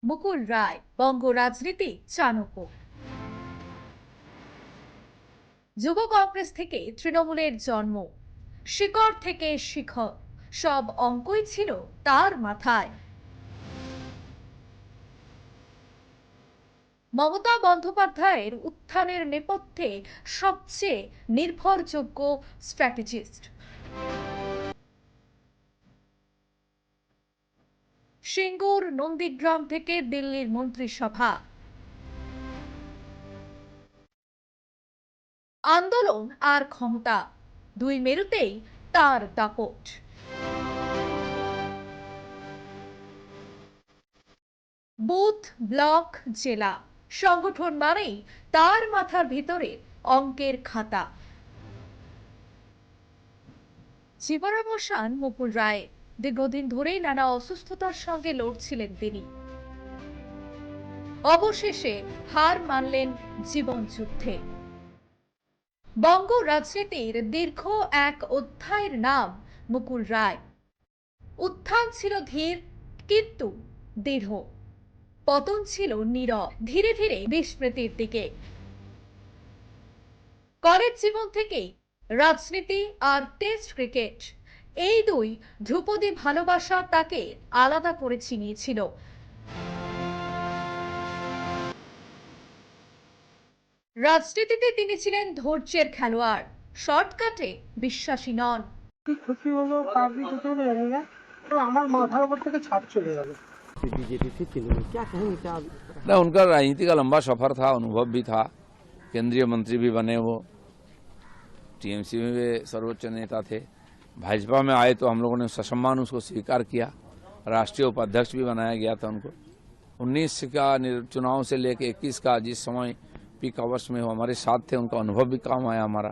মুকুল রায় বঙ্গ রাজনীতি চাণক্য। যুব কংগ্রেস থেকে তৃণমূলের জন্ম, শিকড় থেকে শিখর, সব অঙ্কই ছিল তার মাথায়। মমতা বন্দ্যোপাধ্যায়ের উত্থানের নেপথ্যে সবচেয়ে নির্ভরযোগ্য স্ট্র্যাটেজিস্ট। সিঙ্গুর নন্দীগ্রাম থেকে দিল্লির মন্ত্রিসভা, আন্দোলন আর ক্ষমতা, দুই মেরুতেই তার দাপট। বুথ, ব্লক, জেলা, সংগঠন মানেই তার মাথার ভিতরে অঙ্কের খাতা। জীবনাবসান মুকুল রায়। দীর্ঘদিন ধরেই নানা অসুস্থতার সঙ্গে লড়ছিলেন তিনি। অবশেষে হার মানলেন জীবন যুদ্ধে। বঙ্গ রাজনীতির দীর্ঘ এক অধ্যায়ের নাম মুকুল রায়। উত্থান ছিল ধীর কিন্তু দৃঢ়, পতন ছিল নীরব, ধীরে ধীরে বিস্মৃতির দিকে। কলেজ জীবন থেকেই রাজনীতি আর টেস্ট ক্রিকেট, এই দুই ধ্রুপদী ভালোবাসা তাকে আলাদা করে চিনিয়েছিল। রাজনীতিতে তিনি ছিলেন ধৈর্যের খেলোয়াড়, শর্টকাটে বিশ্বাসী নন। কি খুশি হলো তার কিছু চলে জানি না, তো আমার মাথার উপর থেকে ছাদ চলে গেল। बीजेपी से तृणमूल क्या कहेंगे, क्या ना उनका राजनीति का लंबा सफर था, अनुभव भी था, केंद्रीय मंत्री भी बने, वो टीएमसी में भी सर्वोच्च नेता थे। भाजपा में आए तो हम लोगों ने ससम्मान उसको स्वीकार किया, राष्ट्रीय उपाध्यक्ष भी बनाया गया था उनको। 19 का चुनाव से लेकर 21 का जिस समय पीक आवर्स में वो हमारे साथ थे, उनका अनुभव भी काम आया हमारा।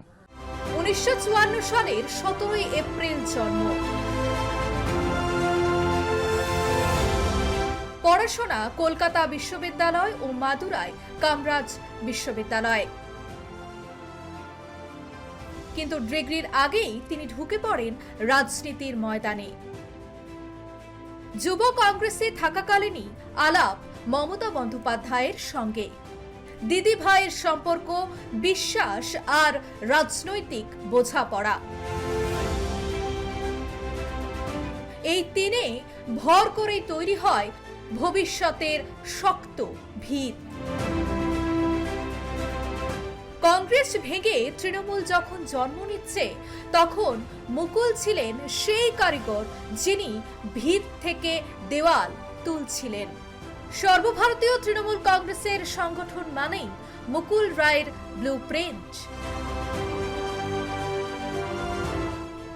1954 সালের 17 এপ্রিল জন্ম। পড়াশোনা কলকাতা বিশ্ববিদ্যালয় ও মাদুরাই কামরাজ বিশ্ববিদ্যালয়। কিন্তু ডিগ্রির আগেই তিনি ঢুকে পড়েন রাজনীতির ময়দানে। যুব কংগ্রেসে থাকাকালীনই আলাপ মমতা বন্দ্যোপাধ্যায়ের সঙ্গে। দিদি ভাইয়ের সম্পর্ক, বিশ্বাস আর রাজনৈতিক বোঝাপড়া, এই তিনে ভর করেই তৈরি হয় ভবিষ্যতের শক্ত ভিত। কংগ্রেস ভেঙে তৃণমূল যখন জন্ম নিচ্ছে, তখন মুকুল ছিলেন সেই কারিগর যিনি ভিত থেকে দেওয়াল তুলছিলেন। সর্বভারতীয় তৃণমূল কংগ্রেসের সংগঠন মানেই মুকুল রায়ের ব্লুপ্রিন্ট।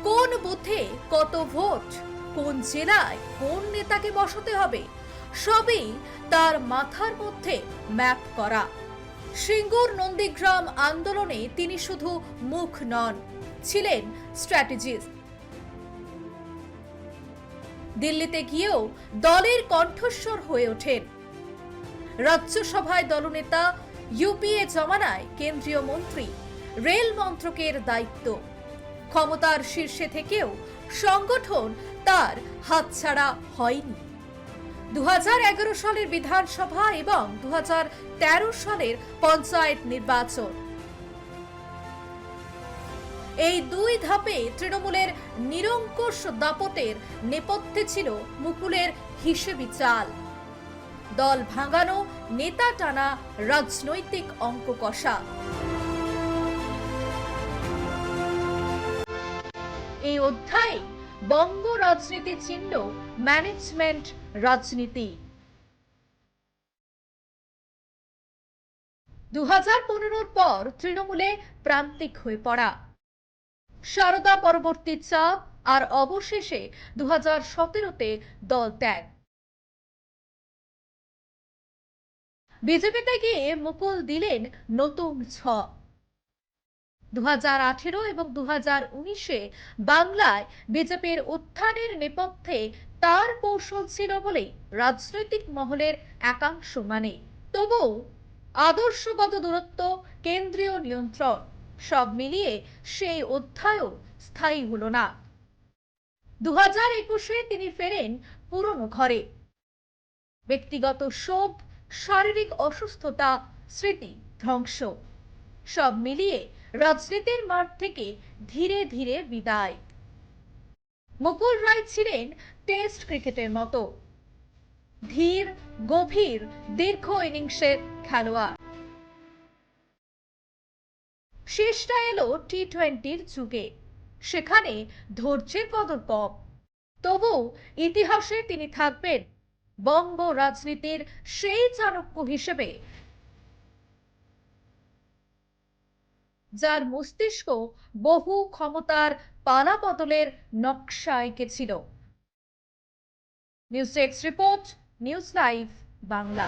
কোন বুথে কত ভোট, কোন জেলায় কোন নেতাকে বসাতে হবে, সবই তার মাথার মধ্যে ম্যাপ করা। সিঙ্গুর নন্দীগ্রাম আন্দোলনে তিনি শুধু মুখ নন, ছিলেন স্ট্র্যাটেজিস্ট। দিল্লিতে গিয়েও দলের কণ্ঠস্বর হয়ে ওঠেন। রাজ্যসভায় দলনেতা, ইউপিএ জমানায় কেন্দ্রীয় মন্ত্রী, রেল মন্ত্রকের দায়িত্ব। ক্ষমতার শীর্ষে থেকেও সংগঠন তার হাতছাড়া হয়নি। 2011 সালের বিধানসভা এবং 2013 সালের পঞ্চায়েত নির্বাচন, এই দুই ধাপে তৃণমূলের নিরঙ্কুশ দাপটের নেপথ্যে ছিল মুকুলের হিসেবি চাল। দল ভাঙানো, নেতা টানা, রাজনৈতিক অঙ্ক কষা। এই অধ্যায়ে বঙ্গ রাজনীতি চিহ্ন ম্যানেজমেন্ট রাজনীতি। 2015 পর তৃণমূলে প্রান্তিক হয়ে পড়া, সারদা পরবর্তী চাপ আর অবশেষে 2017-তে দল ত্যাগ। বিজেপিতে গিয়ে মুকুল দিলেন নতুন ছক। 2018 এবং 2019-এ বাংলায় বিজেপির উত্থানের নেপথ্যে তার কৌশল ছিল বলে রাজনৈতিক মহলের একাংশ মানে। তবুও আদর্শগত দূরত্ব, কেন্দ্রীয় নিয়ন্ত্রণ, সব মিলিয়ে সেই অধ্যায়ও স্থায়ী হলো না। 2021-এ তিনি ফেরেন পুরনো ঘরে। ব্যক্তিগত শোভ, শারীরিক অসুস্থতা, স্মৃতি ধ্বংস, সব মিলিয়ে রাজনীতির মাঠ থেকে ধীরে ধীরে বিদায়। মুকুল রায় ছিলেন টেস্ট ক্রিকেটের মতো ধীর, গভীর, দীর্ঘ ইনিংসের খেলোয়াড়। শেষটা এলো টি-20-র যুগে, সেখানে ধৈর্যের কদর কম। তবু ইতিহাসে তিনি থাকবেন বঙ্গ রাজনীতির সেই চাণক্য হিসেবে যার মস্তিষ্ক বহু ক্ষমতার পালাবদলের নকশা এঁকেছিল। News desk report, news live Bangla.